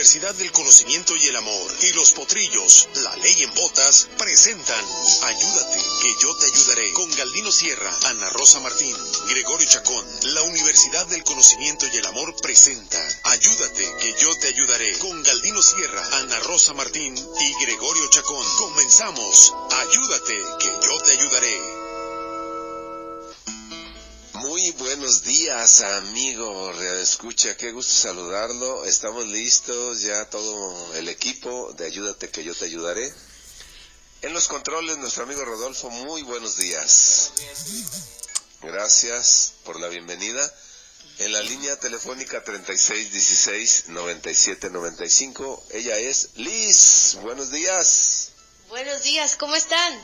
Universidad del Conocimiento y el Amor y Los Potrillos, La Ley en Botas, presentan Ayúdate, que yo te ayudaré, con Galdino Sierra, Ana Rosa Martín, Gregorio Chacón. La Universidad del Conocimiento y el Amor presenta Ayúdate, que yo te ayudaré, con Galdino Sierra, Ana Rosa Martín y Gregorio Chacón. Comenzamos. Ayúdate, que yo te ayudaré. Muy buenos días, amigo radioescucha, qué gusto saludarlo. Estamos listos ya todo el equipo de Ayúdate que yo te ayudaré. En los controles nuestro amigo Rodolfo, muy buenos días. Gracias por la bienvenida. En la línea telefónica 3616-9795, ella es Liz. Buenos días. Buenos días, ¿cómo están?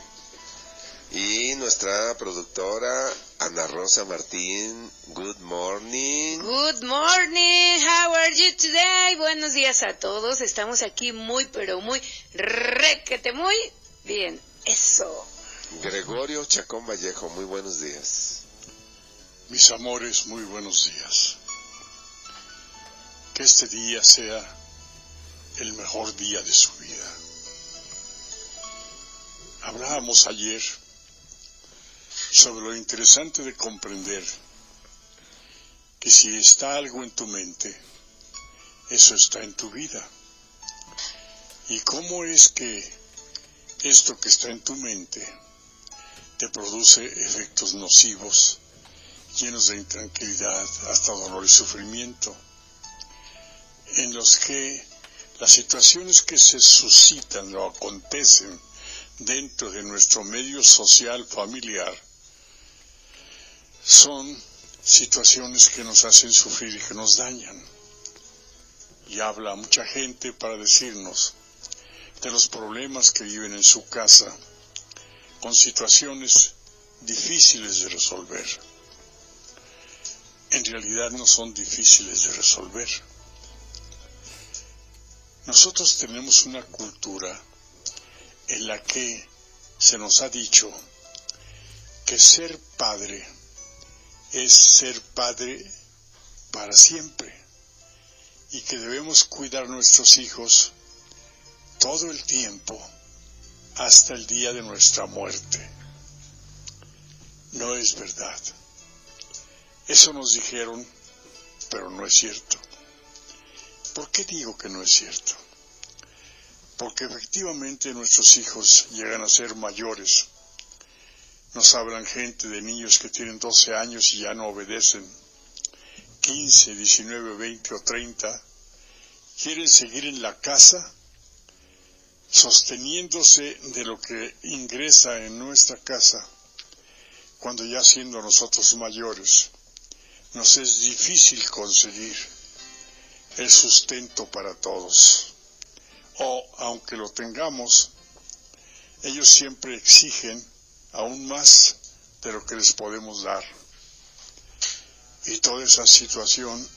Y nuestra productora Ana Rosa Martín, good morning. Good morning, how are you today? Buenos días a todos, estamos aquí muy, pero muy, requete muy bien, eso. Gregorio Chacón Vallejo, muy buenos días. Mis amores, muy buenos días. Que este día sea el mejor día de su vida. Hablábamos ayer sobre lo interesante de comprender que si está algo en tu mente, eso está en tu vida. Y cómo es que esto que está en tu mente te produce efectos nocivos, llenos de intranquilidad, hasta dolor y sufrimiento, en los que las situaciones que se suscitan o acontecen dentro de nuestro medio social familiar son situaciones que nos hacen sufrir y que nos dañan. Y habla mucha gente para decirnos de los problemas que viven en su casa con situaciones difíciles de resolver. En realidad no son difíciles de resolver. Nosotros tenemos una cultura en la que se nos ha dicho que ser padre es ser padre para siempre y que debemos cuidar a nuestros hijos todo el tiempo hasta el día de nuestra muerte. No es verdad. Eso nos dijeron, pero no es cierto. ¿Por qué digo que no es cierto? Porque efectivamente nuestros hijos llegan a ser mayores. Nos hablan gente de niños que tienen 12 años y ya no obedecen. 15, 19, 20 o 30. Quieren seguir en la casa, sosteniéndose de lo que ingresa en nuestra casa, cuando ya siendo nosotros mayores, nos es difícil conseguir el sustento para todos. O, aunque lo tengamos, ellos siempre exigen aún más de lo que les podemos dar. Y toda esa situación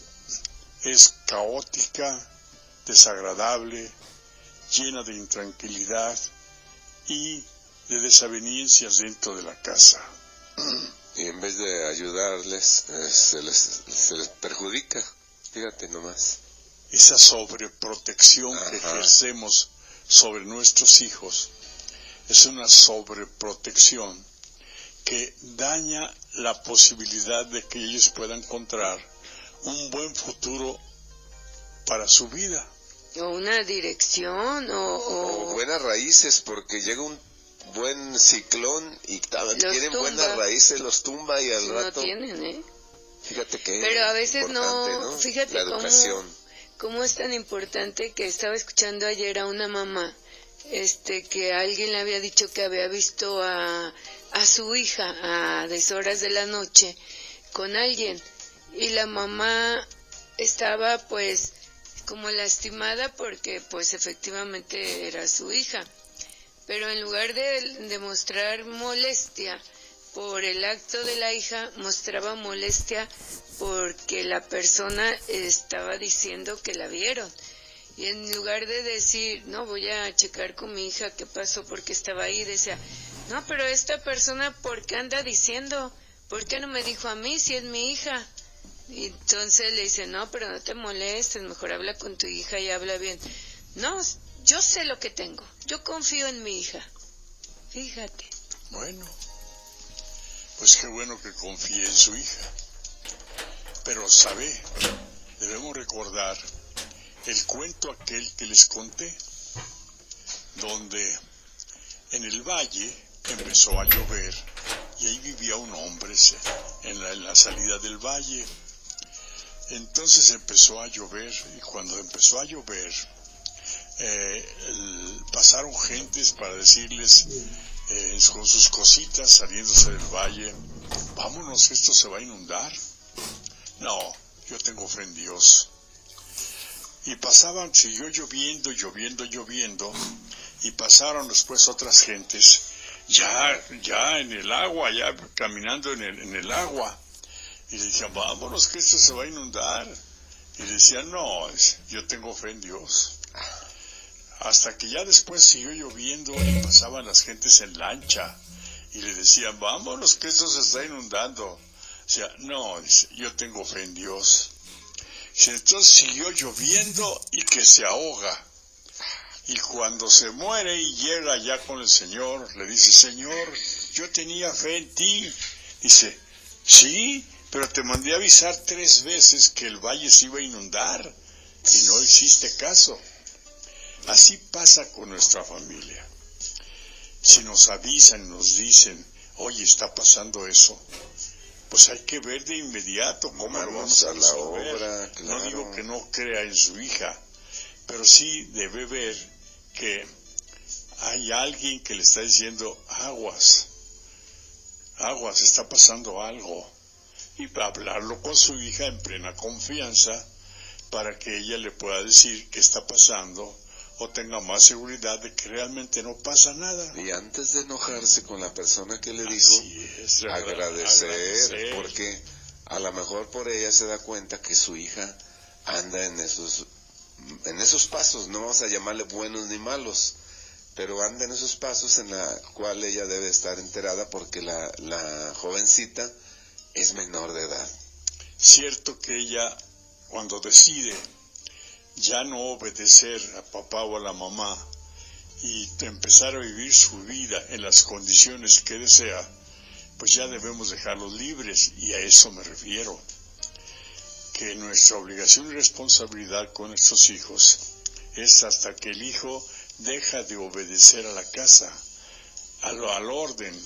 es caótica, desagradable, llena de intranquilidad y de desavenencias dentro de la casa. Y en vez de ayudarles, se les perjudica, fíjate nomás. Esa sobreprotección que ejercemos sobre nuestros hijos es una sobreprotección que daña la posibilidad de que ellos puedan encontrar un buen futuro para su vida. O una dirección, o buenas raíces, porque llega un buen ciclón y tienen buenas raíces, los tumba y al rato... No tienen, Fíjate que pero a veces ¿no? Fíjate la educación. Cómo es tan importante que estaba escuchando ayer a una mamá, que alguien le había dicho que había visto a su hija a deshoras de la noche con alguien, y la mamá estaba pues como lastimada porque pues efectivamente era su hija, pero en lugar de mostrar molestia por el acto de la hija, mostraba molestia porque la persona estaba diciendo que la vieron. Y en lugar de decir, no, voy a checar con mi hija qué pasó porque estaba ahí, decía, no, pero esta persona, ¿por qué anda diciendo? ¿Por qué no me dijo a mí si es mi hija? Y entonces le dice, no, pero no te molestes, mejor habla con tu hija y habla bien. No, yo sé lo que tengo, yo confío en mi hija. Fíjate. Bueno, pues qué bueno que confíe en su hija. Pero, ¿sabe? Debemos recordar el cuento aquel que les conté, donde en el valle empezó a llover y ahí vivía un hombre en la salida del valle. Entonces empezó a llover y cuando empezó a llover pasaron gentes para decirles con sus cositas saliéndose del valle, vámonos que esto se va a inundar. No, yo tengo fe en Dios. Y pasaban, siguió lloviendo, y pasaron después otras gentes, ya en el agua, ya caminando en el agua, y le decían, vámonos que esto se va a inundar. Y le decían, no, yo tengo fe en Dios. Hasta que ya después siguió lloviendo y pasaban las gentes en lancha, y le decían, vámonos que esto se está inundando. O sea, no, yo tengo fe en Dios. Entonces siguió lloviendo y que se ahoga. Y cuando se muere y llega ya con el Señor, le dice, Señor, yo tenía fe en ti. Dice, sí, pero te mandé a avisar 3 veces que el valle se iba a inundar y no hiciste caso. Así pasa con nuestra familia. Si nos avisan y nos dicen, oye, está pasando eso, pues hay que ver de inmediato cómo lo vamos a resolver. Obra, claro. No digo que no crea en su hija, pero sí debe ver que hay alguien que le está diciendo, aguas, está pasando algo. Y hablarlo con su hija en plena confianza para que ella le pueda decir qué está pasando o tenga más seguridad de que realmente no pasa nada. Y antes de enojarse con la persona que le dijo, agradecer, porque a lo mejor por ella se da cuenta que su hija anda en esos pasos, no vamos a llamarle buenos ni malos, pero anda en esos pasos en la cual ella debe estar enterada porque la jovencita es menor de edad. Cierto que ella, cuando decide ya no obedecer a papá o a la mamá y empezar a vivir su vida en las condiciones que desea, pues ya debemos dejarlos libres, y a eso me refiero, que nuestra obligación y responsabilidad con nuestros hijos es hasta que el hijo deja de obedecer a la casa, al orden,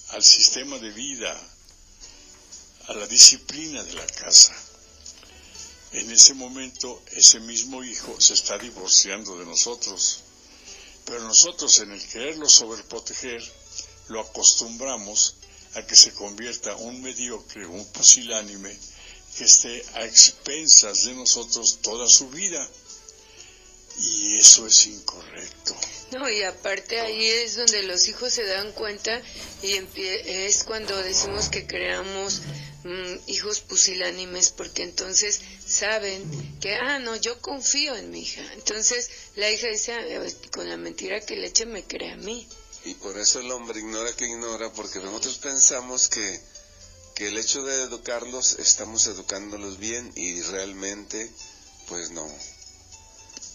al sistema de vida, a la disciplina de la casa. En ese momento, ese mismo hijo se está divorciando de nosotros. Pero nosotros, en el quererlo sobreproteger, lo acostumbramos a que se convierta un mediocre, un pusilánime, que esté a expensas de nosotros toda su vida. Y eso es incorrecto. No, y aparte ahí es donde los hijos se dan cuenta y es cuando decimos que creamos hijos pusilánimes, porque entonces saben que, no, yo confío en mi hija. Entonces la hija dice, con la mentira que le eche me cree a mí. Y por eso el hombre ignora que ignora, porque nosotros pensamos que el hecho de educarlos, estamos educándolos bien, y realmente, pues no.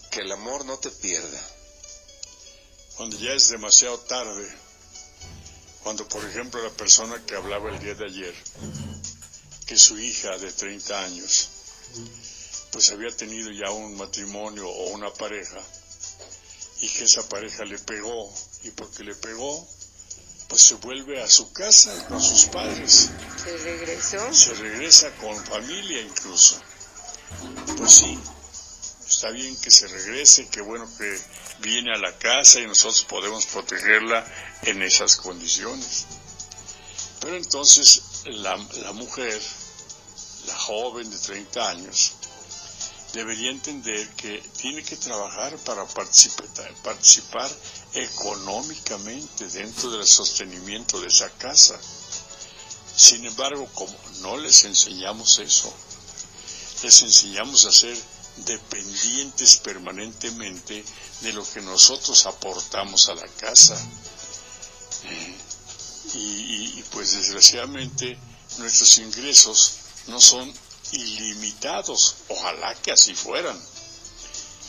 Que el amor no te pierda. Cuando ya es demasiado tarde, cuando por ejemplo la persona que hablaba el día de ayer, que su hija de 30 años, pues había tenido ya un matrimonio o una pareja, y que esa pareja le pegó, y porque le pegó, pues se vuelve a su casa con sus padres. ¿Se regresó? Se regresa con familia incluso. Pues sí, está bien que se regrese, qué bueno que viene a la casa y nosotros podemos protegerla en esas condiciones. Pero entonces la mujer, la joven de 30 años, debería entender que tiene que trabajar para participar económicamente dentro del sostenimiento de esa casa. Sin embargo, como no les enseñamos eso, les enseñamos a ser dependientes permanentemente de lo que nosotros aportamos a la casa. Y pues desgraciadamente nuestros ingresos no son ilimitados, ojalá que así fueran,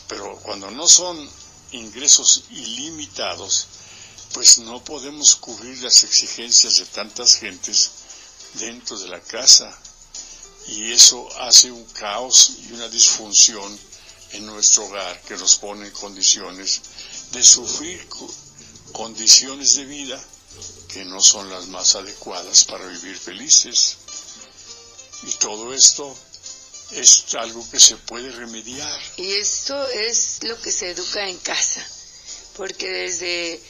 pero cuando no son ingresos ilimitados, pues no podemos cubrir las exigencias de tantas gentes dentro de la casa, y eso hace un caos y una disfunción en nuestro hogar que nos pone en condiciones de sufrir condiciones de vida que no son las más adecuadas para vivir felices. Y todo esto es algo que se puede remediar. Y esto es lo que se educa en casa, porque desde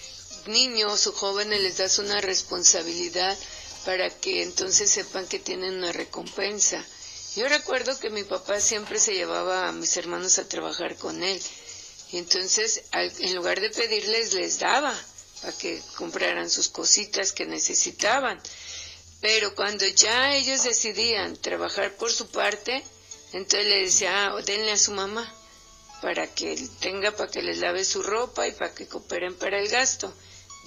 niños o jóvenes les das una responsabilidad para que entonces sepan que tienen una recompensa. Yo recuerdo que mi papá siempre se llevaba a mis hermanos a trabajar con él, y entonces en lugar de pedirles, les daba para que compraran sus cositas que necesitaban. Pero cuando ya ellos decidían trabajar por su parte, entonces le decía, denle a su mamá para que tenga, para que les lave su ropa y para que cooperen para el gasto.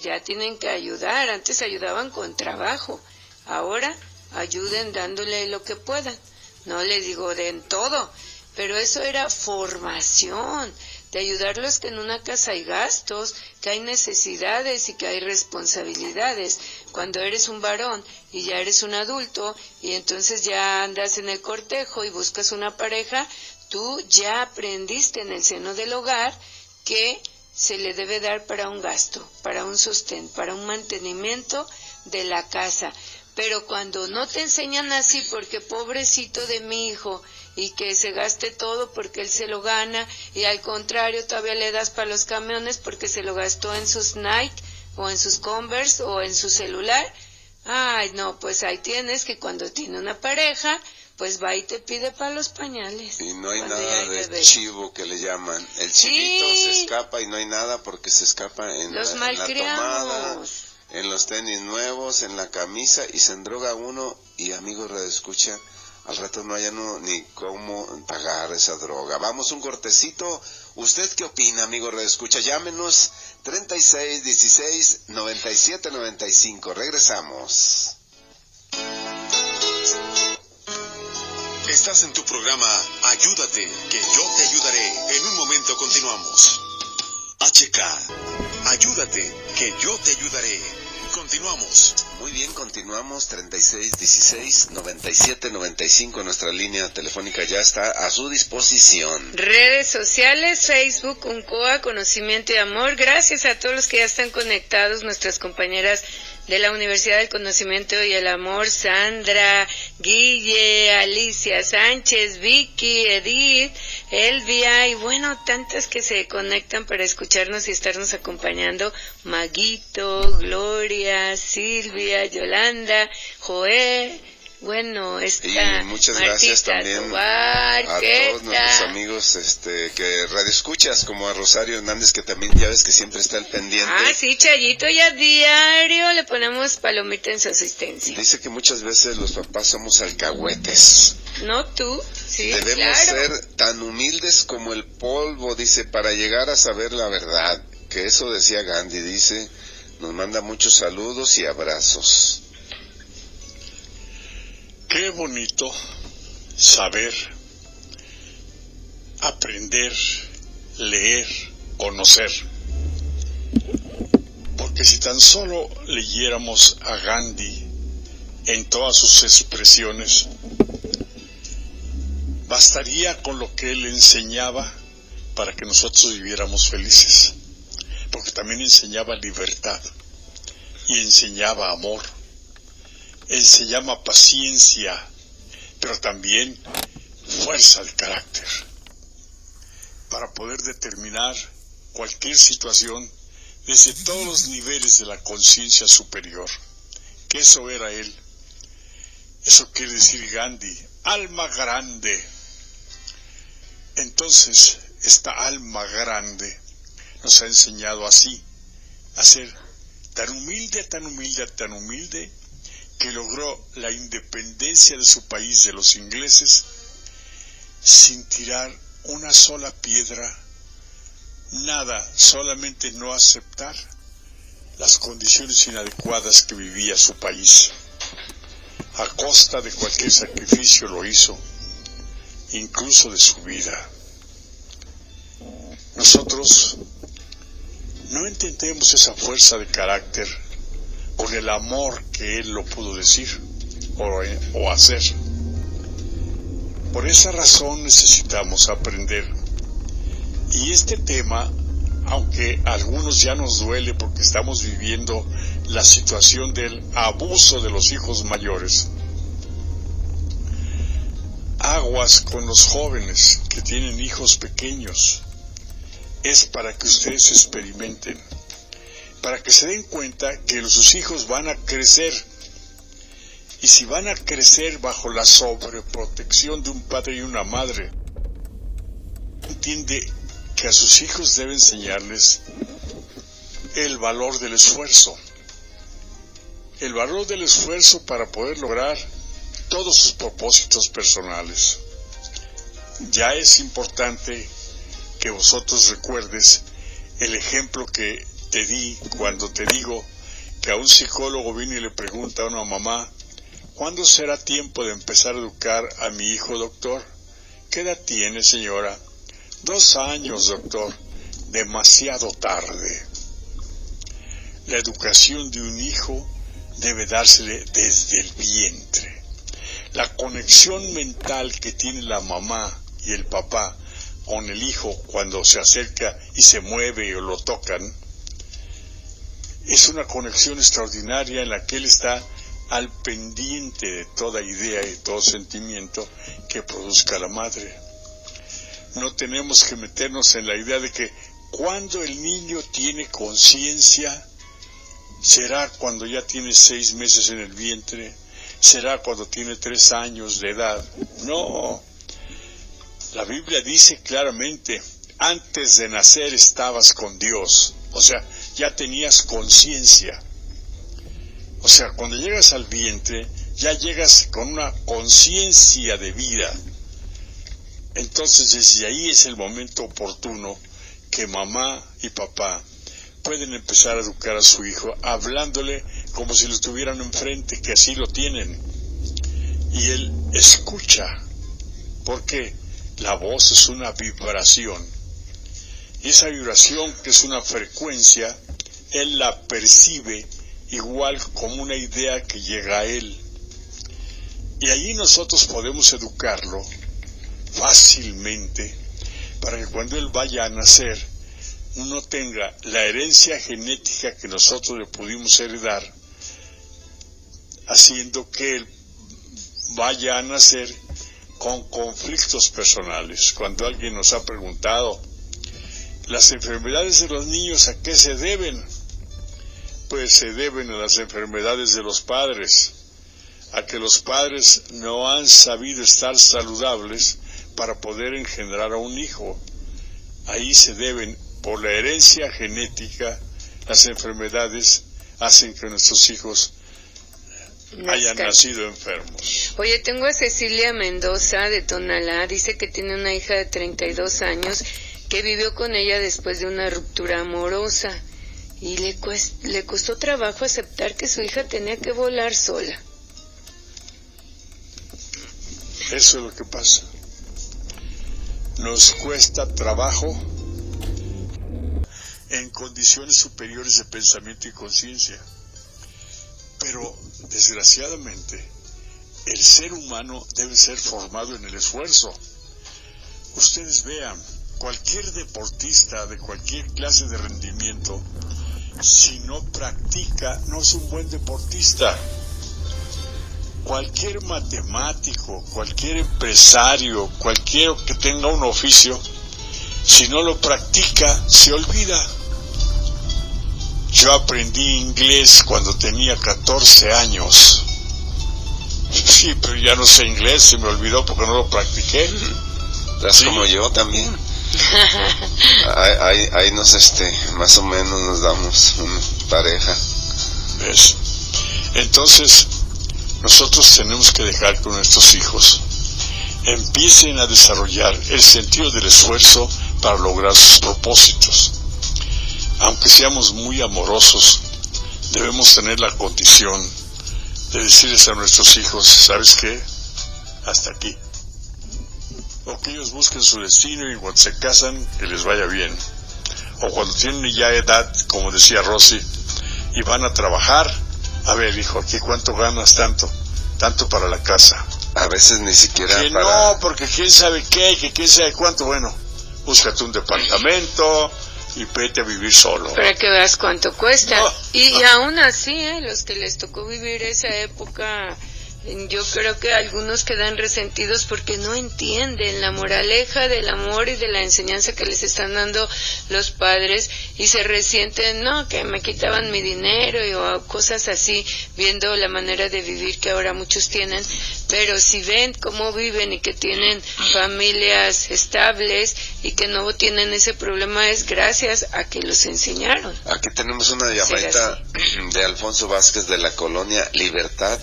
Ya tienen que ayudar. Antes ayudaban con trabajo, ahora ayuden dándole lo que puedan. No les digo den todo, pero eso era formación, de ayudarlos, que en una casa hay gastos, que hay necesidades y que hay responsabilidades. Cuando eres un varón y ya eres un adulto y entonces ya andas en el cortejo y buscas una pareja, tú ya aprendiste en el seno del hogar que se le debe dar para un gasto, para un sostén, para un mantenimiento de la casa. Pero cuando no te enseñan así, porque pobrecito de mi hijo, y que se gaste todo porque él se lo gana, y al contrario todavía le das para los camiones porque se lo gastó en sus Nike o en sus Converse o en su celular, ay no, pues ahí tienes que cuando tiene una pareja, pues va y te pide para los pañales. Y no hay nada de chivo que le llaman. El chivito sí se escapa y no hay nada porque se escapa en los la tomada, en los tenis nuevos, en la camisa, y se endroga uno, y amigos radioescucha, al rato no haya ni cómo pagar esa droga. Vamos un cortecito. ¿Usted qué opina, amigo radioescucha? Llámenos 3616-9795. Regresamos. Estás en tu programa Ayúdate, que yo te ayudaré. En un momento continuamos. HK, ayúdate, que yo te ayudaré. Continuamos. Muy bien, continuamos. 3616-9795. Nuestra línea telefónica ya está a su disposición. Redes sociales, Facebook, UNCOA, Conocimiento y Amor. Gracias a todos los que ya están conectados, nuestras compañeras de la Universidad del Conocimiento y el Amor, Sandra, Guille, Alicia Sánchez, Vicky, Edith, Elvia, y bueno, tantas que se conectan para escucharnos y estarnos acompañando. Maguito, Gloria, Silvia, Yolanda, Joé, bueno, está y muchas gracias también Tobar, a todos nuestros amigos que radioescuchas, como a Rosario Hernández, que también ya ves que siempre está al pendiente. Ah, sí, Chayito, ya diario le ponemos palomita en su asistencia. Dice que muchas veces los papás somos alcahuetes. No tú, sí, debemos claro. ser tan humildes como el polvo, dice, para llegar a saber la verdad. Que eso decía Gandhi, dice, nos manda muchos saludos y abrazos. Qué bonito saber, aprender, leer, conocer. Porque si tan solo leyéramos a Gandhi en todas sus expresiones, bastaría con lo que él enseñaba para que nosotros viviéramos felices. Porque también enseñaba libertad y enseñaba amor. Enseñaba paciencia, pero también fuerza de carácter, para poder determinar cualquier situación desde todos los niveles de la conciencia superior, que eso era él. Eso quiere decir Gandhi, alma grande. Entonces, esta alma grande nos ha enseñado así, a ser tan humilde, tan humilde, tan humilde, que logró la independencia de su país de los ingleses sin tirar una sola piedra, nada, solamente no aceptar las condiciones inadecuadas que vivía su país. A costa de cualquier sacrificio lo hizo. incluso de su vida. Nosotros no entendemos esa fuerza de carácter con el amor que él lo pudo decir o hacer. Por esa razón necesitamos aprender. Y este tema, aunque a algunos ya nos duele porque estamos viviendo la situación del abuso de los hijos mayores, aguas con los jóvenes que tienen hijos pequeños, es para que ustedes experimenten, para que se den cuenta que sus hijos van a crecer, y si van a crecer bajo la sobreprotección de un padre y una madre, entiende que a sus hijos debe enseñarles el valor del esfuerzo para poder lograr todos sus propósitos personales. Ya es importante que vosotros recuerdes el ejemplo que te di cuando te digo que a un psicólogo viene y le pregunta a una mamá: ¿cuándo será tiempo de empezar a educar a mi hijo, doctor? ¿Qué edad tiene, señora? 2 años, doctor. Demasiado tarde. La educación de un hijo debe dársele desde el vientre. La conexión mental que tiene la mamá y el papá con el hijo cuando se acerca y se mueve o lo tocan, es una conexión extraordinaria en la que él está al pendiente de toda idea y todo sentimiento que produzca la madre. No tenemos que meternos en la idea de que cuando el niño tiene conciencia, será cuando ya tiene 6 meses en el vientre, será cuando tiene 3 años de edad. No, la Biblia dice claramente: antes de nacer estabas con Dios, o sea, ya tenías conciencia. O sea, cuando llegas al vientre, ya llegas con una conciencia de vida. Entonces, desde ahí es el momento oportuno que mamá y papá pueden empezar a educar a su hijo, hablándole como si lo tuvieran enfrente, que así lo tienen. Y él escucha, porque la voz es una vibración. Y esa vibración, que es una frecuencia, él la percibe igual como una idea que llega a él. Y allí nosotros podemos educarlo fácilmente para que cuando él vaya a nacer no tenga la herencia genética que nosotros le pudimos heredar, haciendo que él vaya a nacer con conflictos personales. Cuando alguien nos ha preguntado, ¿las enfermedades de los niños a qué se deben? Pues se deben a las enfermedades de los padres, a que los padres no han sabido estar saludables para poder engendrar a un hijo. Ahí se deben, por la herencia genética, las enfermedades hacen que nuestros hijos hayan nacido enfermos. Oye, tengo a Cecilia Mendoza de Tonalá, dice que tiene una hija de 32 años que vivió con ella después de una ruptura amorosa y le costó trabajo aceptar que su hija tenía que volar sola. Eso es lo que pasa. Nos cuesta trabajo en condiciones superiores de pensamiento y conciencia. Pero, desgraciadamente, el ser humano debe ser formado en el esfuerzo. Ustedes vean, cualquier deportista de cualquier clase de rendimiento, si no practica, no es un buen deportista. Cualquier matemático, cualquier empresario, cualquiera que tenga un oficio, si no lo practica, se olvida. Yo aprendí inglés cuando tenía 14 años. Sí, pero ya no sé inglés, se me olvidó porque no lo practiqué. Es ¿sí? Como yo también. ahí nos más o menos nos damos una pareja. ¿Ves? Entonces, nosotros tenemos que dejar que nuestros hijos empiecen a desarrollar el sentido del esfuerzo para lograr sus propósitos. Aunque seamos muy amorosos, debemos tener la condición de decirles a nuestros hijos: ¿sabes qué? Hasta aquí. o que ellos busquen su destino y cuando se casan, que les vaya bien. O cuando tienen ya edad, como decía Rosy, y van a trabajar, a ver, hijo, aquí cuánto ganas, tanto para la casa. A veces ni siquiera que para... no, porque quién sabe qué, que quién sabe cuánto. Bueno, búscate un departamento y vete a vivir solo. Para que veas cuánto cuesta. No. Y aún así, los que les tocó vivir esa época, yo creo que algunos quedan resentidos porque no entienden la moraleja del amor y de la enseñanza que les están dando los padres y se resienten, no, que me quitaban mi dinero o cosas así, viendo la manera de vivir que ahora muchos tienen. Pero si ven cómo viven y que tienen familias estables y que no tienen ese problema, es gracias a que los enseñaron. Aquí tenemos una llamadita de Alfonso Vázquez de la colonia Libertad.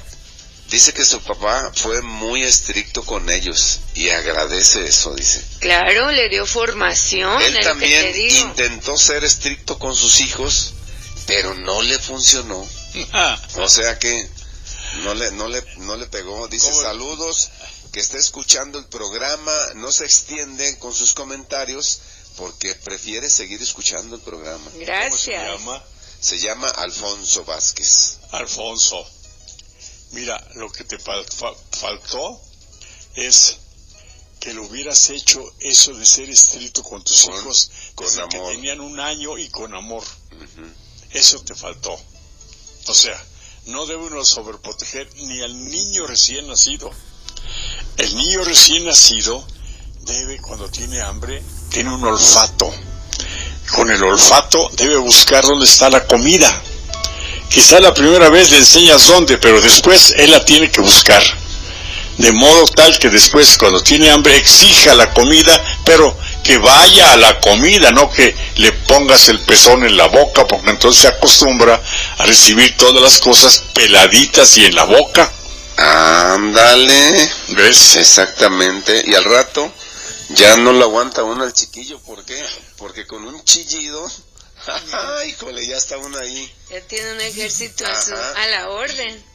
Dice que su papá fue muy estricto con ellos y agradece eso, dice. Claro, le dio formación. Él también que te digo. intentó ser estricto con sus hijos, pero no le funcionó. O sea que no le pegó. Dice, saludos, que está escuchando el programa, no se extiende con sus comentarios porque prefiere seguir escuchando el programa. Gracias. ¿Cómo se llama? Se llama Alfonso Vázquez. Alfonso. Mira, lo que te faltó es que lo hubieras hecho eso de ser estricto con tus hijos con desde amor. que tenían 1 año y con amor. Uh-huh. Eso te faltó. O sea, no debe uno sobreproteger ni al niño recién nacido. El niño recién nacido debe, cuando tiene hambre, tiene un olfato. Con el olfato debe buscar dónde está la comida. Quizá la primera vez le enseñas dónde, pero después él la tiene que buscar. De modo tal que después, cuando tiene hambre, exija la comida, pero que vaya a la comida, no que le pongas el pezón en la boca, porque entonces se acostumbra a recibir todas las cosas peladitas y en la boca. Ándale. ¿Ves? Exactamente. Y al rato ya no lo aguanta uno al chiquillo. ¿Por qué? Porque con un chillido... híjole, ya está uno ahí. Ya tiene un ejército a la orden.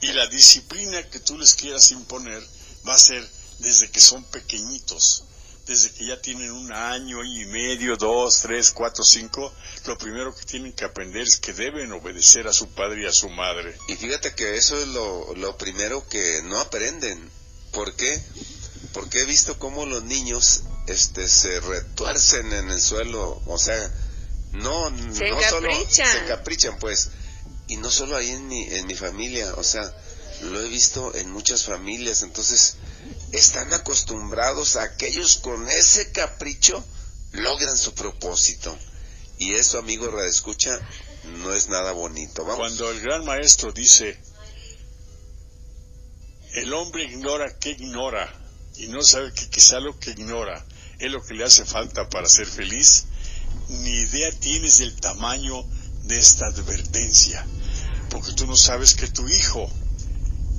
Y la disciplina que tú les quieras imponer va a ser desde que son pequeñitos, desde que ya tienen 1 año y medio, 2, 3, 4, 5. Lo primero que tienen que aprender es que deben obedecer a su padre y a su madre. Y fíjate que eso es lo primero que no aprenden. ¿Por qué? Porque he visto cómo los niños se retuercen en el suelo, o sea, no solo se encaprichan, pues, y no solo ahí en mi familia, o sea, lo he visto en muchas familias. Entonces están acostumbrados a que ellos con ese capricho logran su propósito, y eso, amigo radioescucha, no es nada bonito. Vamos. Cuando el gran maestro dice, el hombre ignora que ignora, y no sabe que quizá lo que ignora es lo que le hace falta para ser feliz, ni idea tienes del tamaño de esta advertencia, porque tú no sabes que tu hijo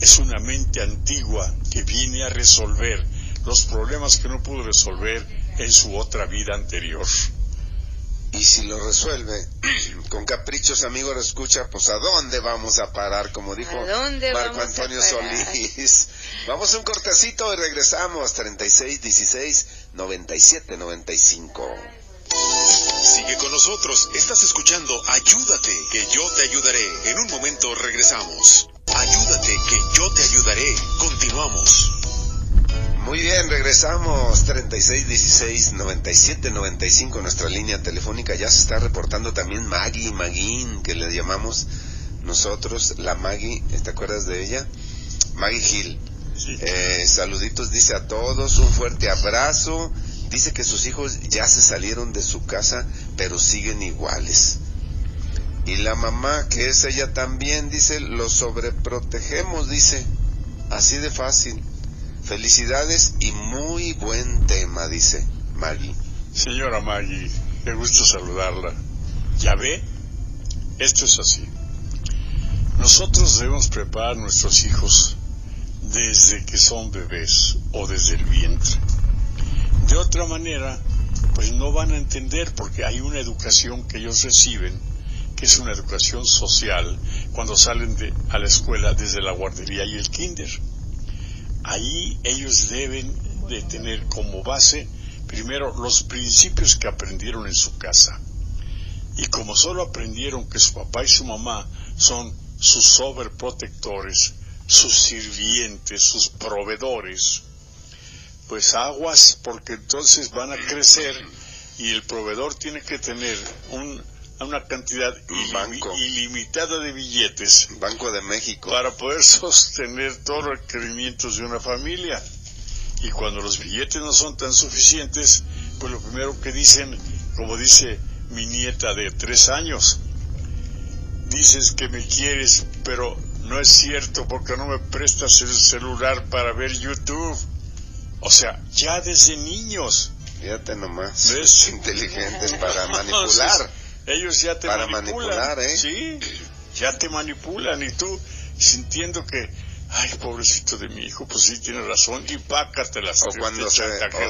es una mente antigua que viene a resolver los problemas que no pudo resolver en su otra vida anterior. Y si lo resuelve con caprichos, amigo escucha, pues ¿a dónde vamos a parar? Como dijo Marco Antonio Solís. Vamos a un cortecito y regresamos. 3616-9795. Sigue con nosotros, estás escuchando Ayúdate, que yo te ayudaré. En un momento regresamos. Ayúdate, que yo te ayudaré. Continuamos. Muy bien, regresamos. 3616-9795, nuestra línea telefónica. Ya se está reportando también Maguín, que le llamamos nosotros la Maggie. ¿Te acuerdas de ella? Maggie Gil. Sí. Saluditos, dice a todos, un fuerte abrazo. Dice que sus hijos ya se salieron de su casa, pero siguen iguales. Y la mamá, que es ella también, dice, los sobreprotegemos, dice, así de fácil. Felicidades y muy buen tema, dice Maggie. Señora Maggie, qué gusto saludarla. ¿Ya ve? Esto es así. Nosotros debemos preparar a nuestros hijos desde que son bebés o desde el vientre. De otra manera, pues no van a entender, porque hay una educación que ellos reciben, que es una educación social, cuando salen a la escuela desde la guardería y el kinder. Ahí ellos deben de tener como base, primero, los principios que aprendieron en su casa. Y como solo aprendieron que su papá y su mamá son sus sobreprotectores, sus sirvientes, sus proveedores, pues aguas, porque entonces van a crecer y el proveedor tiene que tener una cantidad ilimitada de billetes. Banco de México. Para poder sostener todos los requerimientos de una familia. Y cuando los billetes no son tan suficientes, pues lo primero que dicen, como dice mi nieta de 3 años, dices que me quieres, pero no es cierto porque no me prestas el celular para ver YouTube. O sea, ya desde niños. Fíjate nomás, ¿ves? Inteligentes para manipular. Entonces, ellos ya te para manipulan. manipular, Sí, ya te manipulan y tú sintiendo que, ay, pobrecito de mi hijo, pues sí, tiene razón, y pácatelas. O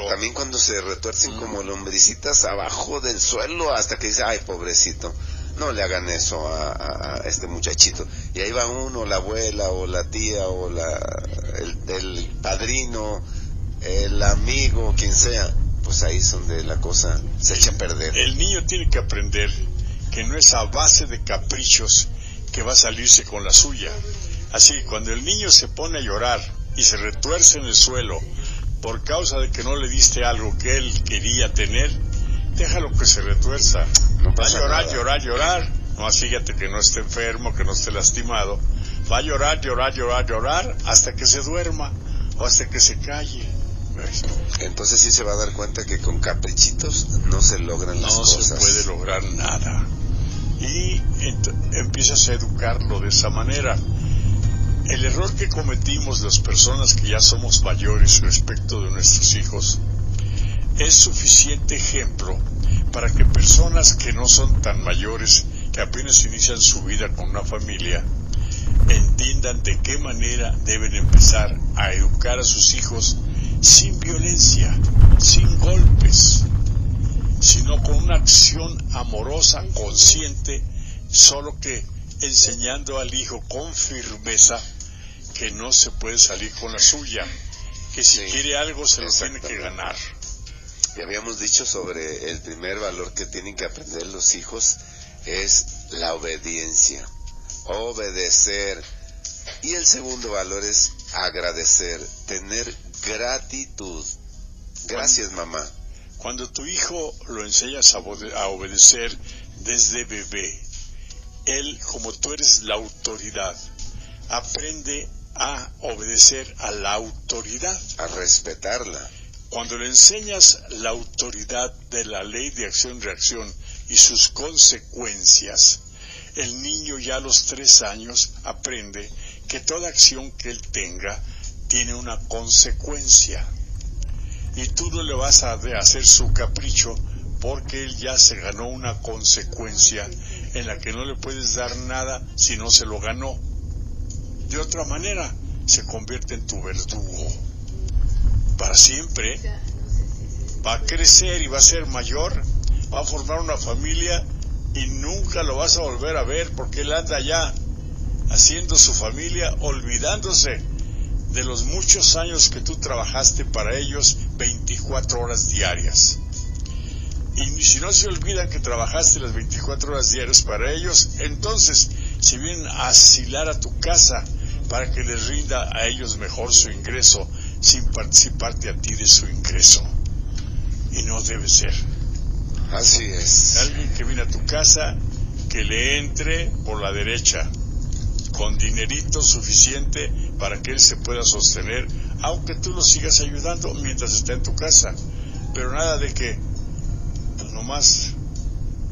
también cuando se retuercen como lombricitas abajo del suelo hasta que dice, ay, pobrecito, no le hagan eso a este muchachito. Y ahí va uno, la abuela o la tía o el padrino, el amigo, quien sea, pues ahí es donde la cosa se echa a perder. El niño tiene que aprender que no es a base de caprichos que va a salirse con la suya. Así que cuando el niño se pone a llorar y se retuerce en el suelo por causa de que no le diste algo que él quería tener, déjalo que se retuerza. No va a llorar, nada. llorar. No, fíjate que no esté enfermo, que no esté lastimado. Va a llorar hasta que se duerma o hasta que se calle. ¿Ves? Entonces sí se va a dar cuenta que con caprichitos no se logran las cosas. No se puede lograr nada. Y empiezas a educarlo de esa manera. El error que cometimos las personas que ya somos mayores respecto de nuestros hijos es suficiente ejemplo para que personas que no son tan mayores, que apenas inician su vida con una familia, entiendan de qué manera deben empezar a educar a sus hijos sin violencia, sin golpes, sino con una acción amorosa, consciente, solo que enseñando al hijo con firmeza que no se puede salir con la suya, que si quiere algo se lo tiene que ganar. Y habíamos dicho sobre el primer valor que tienen que aprender los hijos es la obediencia, obedecer. Y el segundo valor es agradecer, tener gratitud. Gracias, mamá. Cuando tu hijo lo enseñas a obedecer desde bebé, él, como tú eres la autoridad, aprende a obedecer a la autoridad, a respetarla. Cuando le enseñas la autoridad de la ley de acción-reacción y sus consecuencias, el niño ya a los 3 años aprende que toda acción que él tenga tiene una consecuencia. Y tú no le vas a hacer su capricho porque él ya se ganó una consecuencia en la que no le puedes dar nada si no se lo ganó. De otra manera, se convierte en tu verdugo. Para siempre. Va a crecer y va a ser mayor, va a formar una familia y nunca lo vas a volver a ver porque él anda ya haciendo su familia, olvidándose de los muchos años que tú trabajaste para ellos 24 horas diarias. Y si no se olvidan que trabajaste las 24 horas diarias para ellos, entonces se vienen a asilar a tu casa para que les rinda a ellos mejor su ingreso, sin participarte a ti de su ingreso. Y no debe ser. Así es. Alguien que viene a tu casa, que le entre por la derecha, con dinerito suficiente para que él se pueda sostener, aunque tú lo sigas ayudando mientras está en tu casa. Pero nada de que pues nomás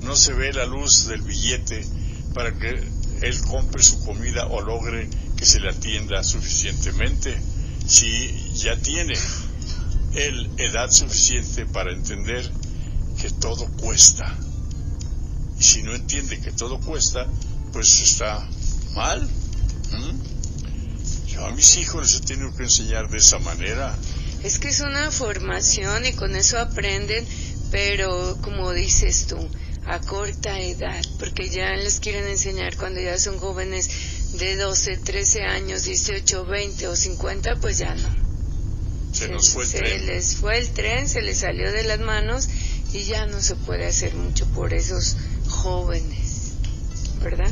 no se ve la luz del billete para que él compre su comida o logre que se le atienda suficientemente. Si ya tiene él edad suficiente para entender que todo cuesta, y si no entiende que todo cuesta, pues está mal. Yo a mis hijos les he tenido que enseñar de esa manera. Es que es una formación y con eso aprenden, pero como dices tú, a corta edad, porque ya les quieren enseñar cuando ya son jóvenes de 12, 13 años, 18, 20 o 50, pues ya no. Se nos fue el tren. Se les fue el tren, se les salió de las manos y ya no se puede hacer mucho por esos jóvenes, ¿verdad?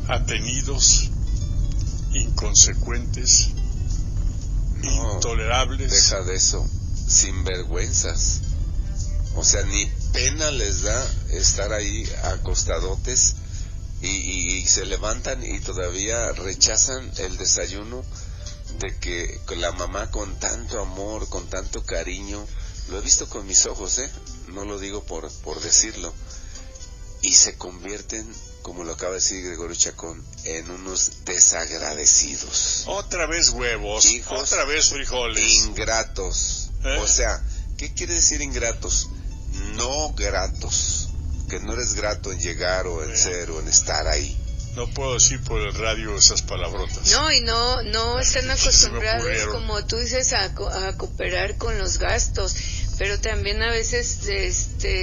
Atenidos, inconsecuentes, intolerables. Deja de eso, sinvergüenzas. O sea, ni pena les da estar ahí acostadotes y se levantan y todavía rechazan el desayuno de que la mamá con tanto amor, con tanto cariño, lo he visto con mis ojos, no lo digo por decirlo, y se convierten, como lo acaba de decir Gregorio Chacón, en unos desagradecidos. Otra vez huevos, Hijos otra vez frijoles. Ingratos. O sea, ¿qué quiere decir ingratos? No gratos. Que no eres grato en llegar o en ser o en estar ahí. No puedo decir por el radio esas palabrotas. No, y no están acostumbrados, como tú dices, a cooperar con los gastos, pero también a veces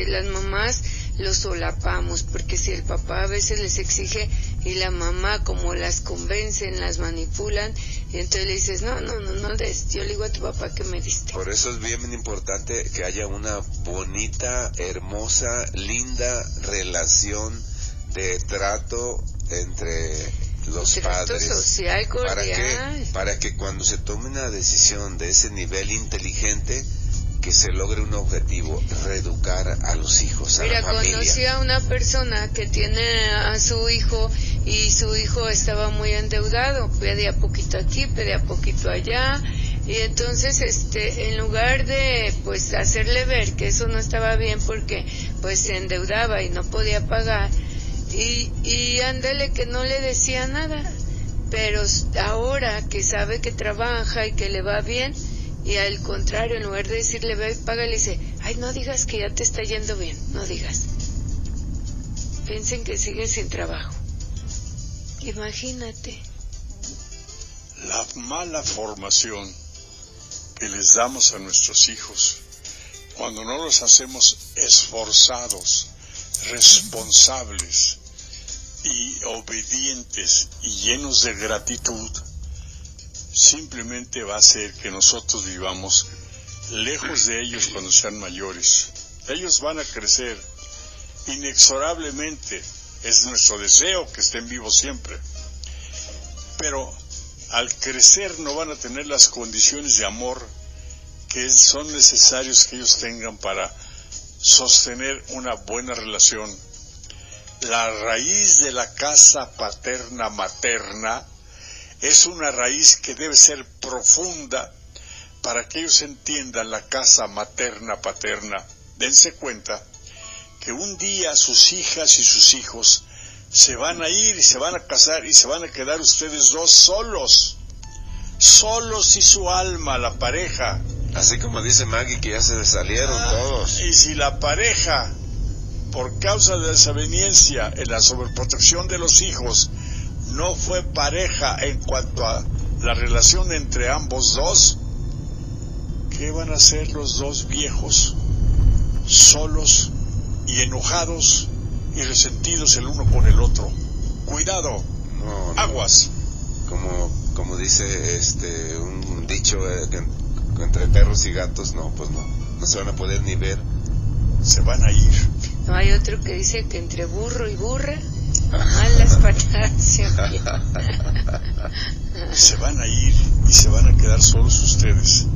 las mamás los solapamos, porque si el papá a veces les exige y la mamá como las convencen, las manipulan, y entonces le dices, no des, yo le digo a tu papá que me diste. Por eso es bien importante que haya una bonita, hermosa, linda relación de trato entre los padres. Social, cordial. Para que cuando se tome una decisión de ese nivel inteligente, que se logre un objetivo, reeducar a los hijos, a la familia. Mira, conocí a una persona que tiene a su hijo y su hijo estaba muy endeudado, pedía poquito aquí, pedía poquito allá, y entonces en lugar de pues hacerle ver que eso no estaba bien porque pues se endeudaba y no podía pagar, y ándale que no le decía nada, pero ahora que sabe que trabaja y que le va bien, y al contrario, en lugar de decirle, ve, págale, dice, ay, no digas que ya te está yendo bien, no digas. Piensen que sigues sin trabajo. Imagínate. La mala formación que les damos a nuestros hijos, cuando no los hacemos esforzados, responsables y obedientes y llenos de gratitud, simplemente va a hacer que nosotros vivamos lejos de ellos cuando sean mayores. Ellos van a crecer inexorablemente, es nuestro deseo que estén vivos siempre, pero al crecer no van a tener las condiciones de amor que son necesarios que ellos tengan para sostener una buena relación. La raíz de la casa paterna-materna es una raíz que debe ser profunda para que ellos entiendan la casa materna-paterna. Dense cuenta que un día sus hijas y sus hijos se van a ir y se van a casar y se van a quedar ustedes dos solos y su alma, la pareja. Así como dice Maggie que ya se salieron todos. Y si la pareja, por causa de desaveniencia en la sobreprotección de los hijos, no fue pareja en cuanto a la relación entre ambos dos, ¿qué van a hacer los dos viejos? Solos y enojados y resentidos el uno con el otro. Cuidado, no. Aguas. Como dice un dicho, que entre perros y gatos, no se van a poder ni ver. Se van a ir. No, hay otro que dice que entre burro y burra, malas patadas se oyen. Se van a ir y se van a quedar solos ustedes.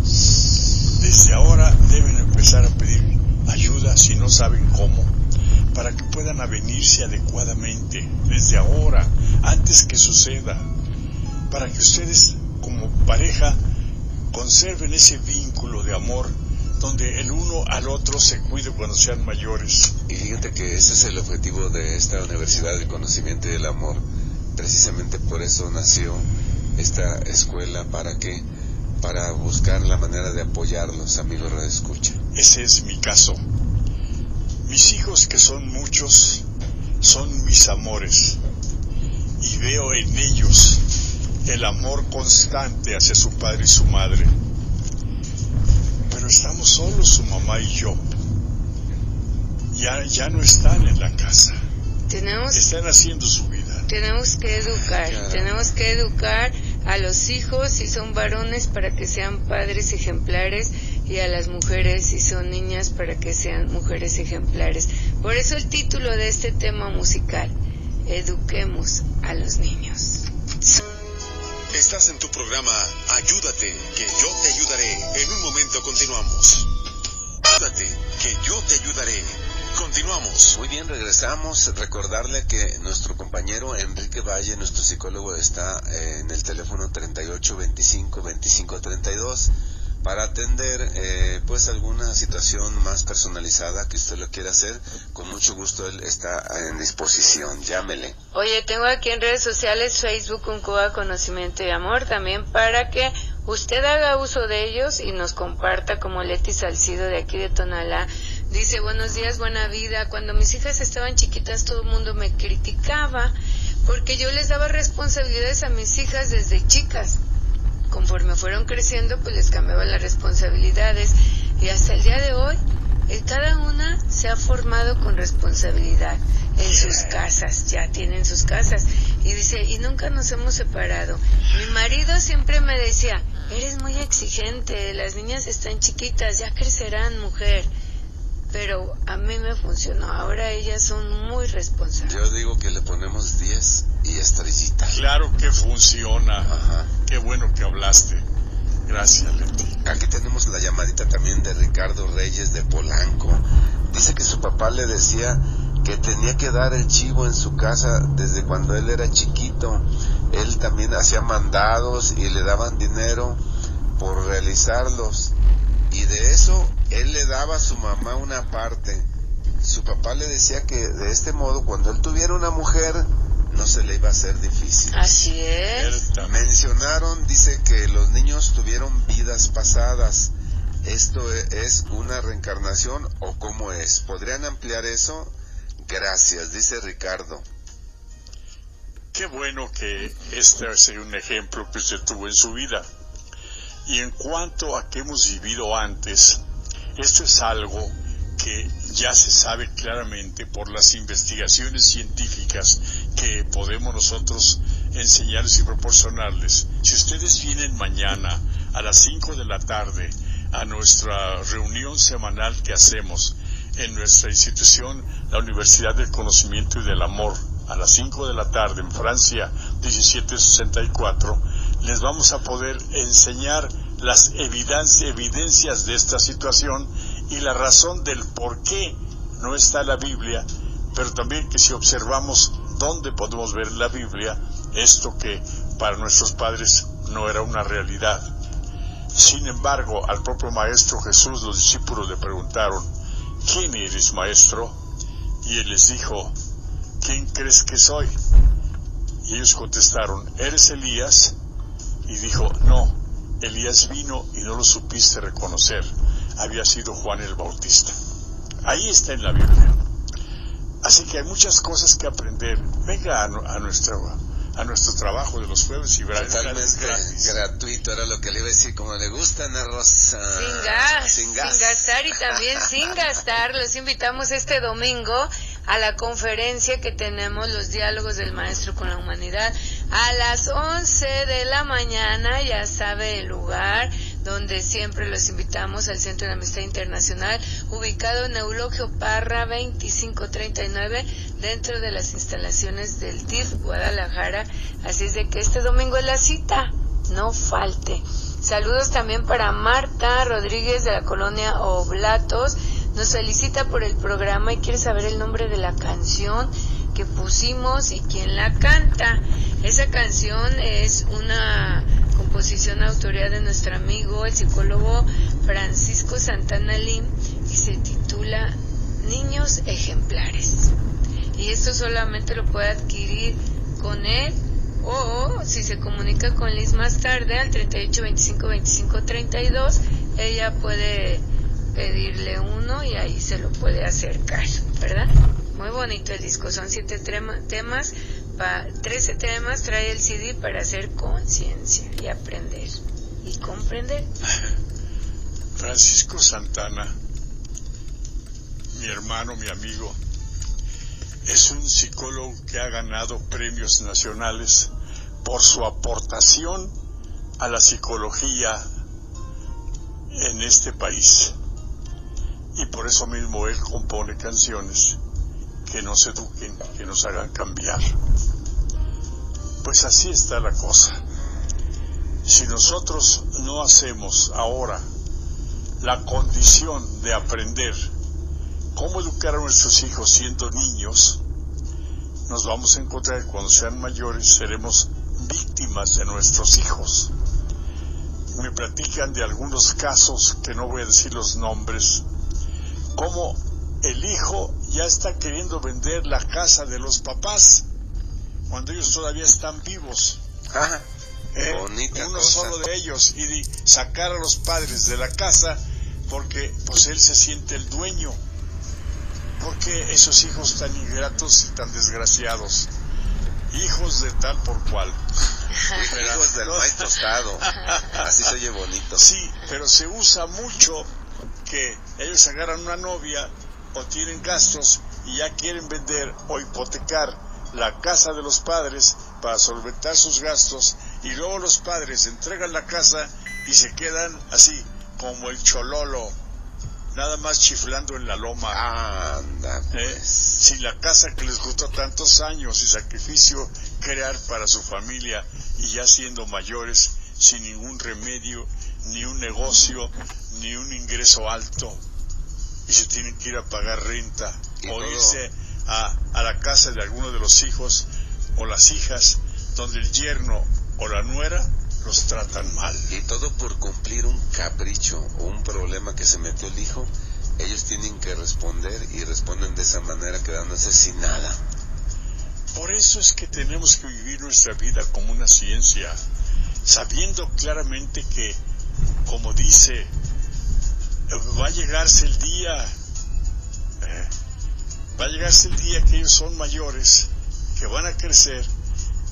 Desde ahora deben empezar a pedir ayuda si no saben cómo, para que puedan avenirse adecuadamente, desde ahora, antes que suceda, para que ustedes como pareja conserven ese vínculo de amor donde el uno al otro se cuide cuando sean mayores. Y fíjate que ese es el objetivo de esta Universidad del Conocimiento y del Amor. Precisamente por eso nació esta escuela. ¿Para qué? Para buscar la manera de apoyarlos, amigos Radio Escucha. Ese es mi caso. Mis hijos, que son muchos, son mis amores. Y veo en ellos el amor constante hacia su padre y su madre. Pero estamos solos, su mamá y yo. Ya no están en la casa. Están haciendo su vida. Tenemos que educar a los hijos si son varones para que sean padres ejemplares y a las mujeres si son niñas para que sean mujeres ejemplares. Por eso el título de este tema musical, Eduquemos a los niños. Estás en tu programa Ayúdate, que yo te ayudaré. En un momento continuamos. Ayúdate, que yo te ayudaré. Continuamos. Muy bien, regresamos. Recordarle que nuestro compañero Enrique Valle, nuestro psicólogo, está en el teléfono 3825-2532 para atender pues alguna situación más personalizada que usted lo quiera hacer. Con mucho gusto él está en disposición. Llámele. Oye, tengo aquí en redes sociales, Facebook, Un Cuba Conocimiento y Amor, también para que usted haga uso de ellos y nos comparta, como Leti Salcido de aquí de Tonalá. Dice, buenos días, buena vida. Cuando mis hijas estaban chiquitas todo el mundo me criticaba porque yo les daba responsabilidades a mis hijas desde chicas. Conforme fueron creciendo, pues les cambiaba las responsabilidades y hasta el día de hoy, cada una se ha formado con responsabilidad en sus casas, ya tienen sus casas. Y dice, y nunca nos hemos separado. Mi marido siempre me decía, eres muy exigente, las niñas están chiquitas, ya crecerán, mujer. Pero a mí me funcionó, ahora ellas son muy responsables. Yo digo que le ponemos 10 y estrellita. Claro que funciona. Ajá. Qué bueno que hablaste. Gracias, Leti. Aquí tenemos la llamadita también de Ricardo Reyes de Polanco. Dice que su papá le decía que tenía que dar el chivo en su casa desde cuando él era chiquito. Él también hacía mandados y le daban dinero por realizarlos. Y de eso él le daba a su mamá una parte. Su papá le decía que de este modo, cuando él tuviera una mujer, no se le iba a hacer difícil. Así es. Mencionaron, dice que los niños tuvieron vidas pasadas. ¿Esto es una reencarnación o cómo es? ¿Podrían ampliar eso? Gracias, dice Ricardo. Qué bueno que este sea un ejemplo que usted tuvo en su vida. Y en cuanto a que hemos vivido antes, esto es algo que ya se sabe claramente por las investigaciones científicas que podemos nosotros enseñarles y proporcionarles. Si ustedes vienen mañana a las 5 de la tarde a nuestra reunión semanal que hacemos en nuestra institución, la Universidad del Conocimiento y del Amor, a las 5 de la tarde en Francia 1764, les vamos a poder enseñar las evidencias de esta situación y la razón del por qué no está la Biblia, pero también que si observamos dónde podemos ver en la Biblia esto que para nuestros padres no era una realidad. Sin embargo, al propio Maestro Jesús los discípulos le preguntaron, ¿quién eres, Maestro? Y él les dijo, ¿quién crees que soy? Y ellos contestaron, ¿eres Elías? Y dijo, no, Elías vino y no lo supiste reconocer, había sido Juan el Bautista. Ahí está en la Biblia. Así que hay muchas cosas que aprender. Venga a nuestro trabajo de los jueves y verá. Totalmente gratuito, era lo que le iba a decir, como le gusta Ana Rosa. Sin gastar y también sin gastar. Los invitamos este domingo a la conferencia que tenemos, los diálogos del maestro con la humanidad, a las 11 de la mañana, ya sabe el lugar, donde siempre los invitamos al Centro de Amistad Internacional, ubicado en Eulogio Parra 2539, dentro de las instalaciones del DIF Guadalajara. Así es de que este domingo es la cita, no falte. Saludos también para Marta Rodríguez de la colonia Oblatos. Nos felicita por el programa y quiere saber el nombre de la canción que pusimos y quién la canta. Esa canción es una composición autoría de nuestro amigo, el psicólogo Francisco Santana Lim, y se titula Niños Ejemplares. Y esto solamente lo puede adquirir con él, o si se comunica con Liz más tarde al 38 25 25 32, ella puede pedirle uno y ahí se lo puede acercar, ¿verdad? Muy bonito el disco, son 7 temas, 13 temas, trae el CD para hacer conciencia y aprender y comprender. Francisco Santana, mi hermano, mi amigo, es un psicólogo que ha ganado premios nacionales por su aportación a la psicología en este país. Y por eso mismo él compone canciones que nos eduquen, que nos hagan cambiar. Pues así está la cosa. Si nosotros no hacemos ahora la condición de aprender cómo educar a nuestros hijos siendo niños, nos vamos a encontrar que cuando sean mayores seremos víctimas de nuestros hijos. Me platican de algunos casos, que no voy a decir los nombres, como el hijo ya está queriendo vender la casa de los papás cuando ellos todavía están vivos. Bonita uno cosa. Solo de ellos, y sacar a los padres de la casa porque pues él se siente el dueño. Porque esos hijos tan ingratos y tan desgraciados, hijos de tal por cual. Hijos del maíz tostado. Así se oye bonito. Sí, pero se usa mucho que ellos agarran una novia o tienen gastos y ya quieren vender o hipotecar la casa de los padres para solventar sus gastos, y luego los padres entregan la casa y se quedan así como el chololo, nada más chiflando en la loma. Anda, pues. Si la casa que les costó tantos años y sacrificio crear para su familia, y ya siendo mayores, sin ningún remedio, ni un negocio, ni un ingreso alto, y se tienen que ir a pagar renta o irse a la casa de alguno de los hijos o las hijas, donde el yerno o la nuera los tratan mal. Y todo por cumplir un capricho o un problema que se metió el hijo. Ellos tienen que responder, y responden de esa manera, quedándose sin nada. Por eso es que tenemos que vivir nuestra vida como una ciencia, sabiendo claramente que, como dice, va a llegarse el día que ellos son mayores, que van a crecer,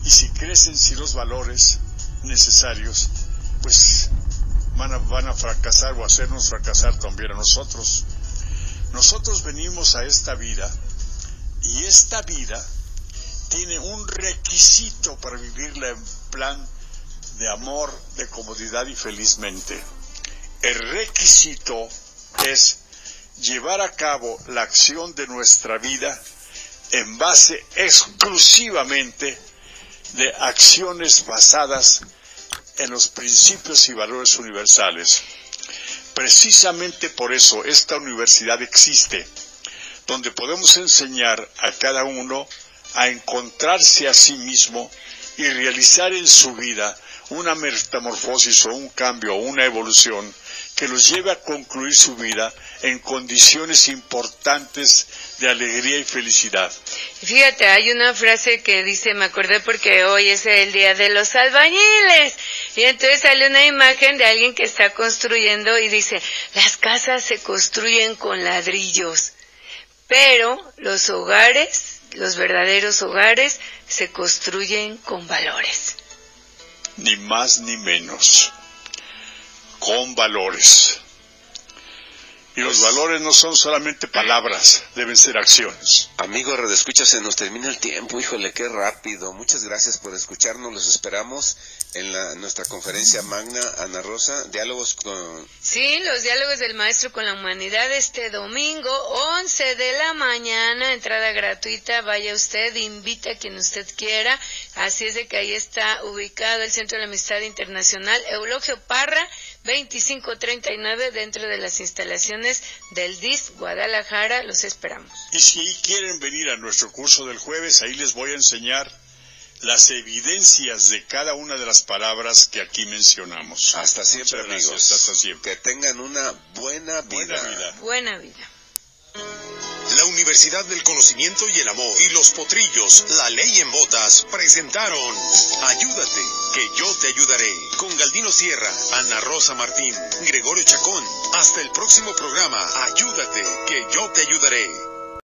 y si crecen sin los valores necesarios, pues van a fracasar, o hacernos fracasar también a nosotros. Nosotros venimos a esta vida, y esta vida tiene un requisito para vivirla en plan de amor, de comodidad y felizmente. El requisito es llevar a cabo la acción de nuestra vida en base exclusivamente de acciones basadas en los principios y valores universales. Precisamente por eso esta universidad existe, donde podemos enseñar a cada uno a encontrarse a sí mismo y realizar en su vida una metamorfosis o un cambio o una evolución que los lleve a concluir su vida en condiciones importantes de alegría y felicidad. Fíjate, hay una frase que dice, me acordé porque hoy es el día de los albañiles, y entonces sale una imagen de alguien que está construyendo y dice, las casas se construyen con ladrillos, pero los hogares, los verdaderos hogares, se construyen con valores. Ni más ni menos, con valores. Y los valores no son solamente palabras, deben ser acciones. Amigo redescucha, se nos termina el tiempo, híjole, qué rápido. Muchas gracias por escucharnos, los esperamos en nuestra conferencia magna, Ana Rosa, diálogos con... Sí, los diálogos del maestro con la humanidad, este domingo, 11 de la mañana, entrada gratuita, vaya usted, invita a quien usted quiera, así es de que ahí está ubicado el Centro de la Amistad Internacional, Eulogio Parra, 2539, dentro de las instalaciones del DIS Guadalajara, los esperamos. Y si quieren venir a nuestro curso del jueves, ahí les voy a enseñar las evidencias de cada una de las palabras que aquí mencionamos. Hasta siempre, amigos. Gracias, hasta siempre. Que tengan una buena vida. Buena vida. La Universidad del Conocimiento y el Amor y los Potrillos, la ley en botas, presentaron Ayúdate, que yo te ayudaré, con Galdino Sierra, Ana Rosa Martín, Gregorio Chacón. Hasta el próximo programa, Ayúdate, que yo te ayudaré.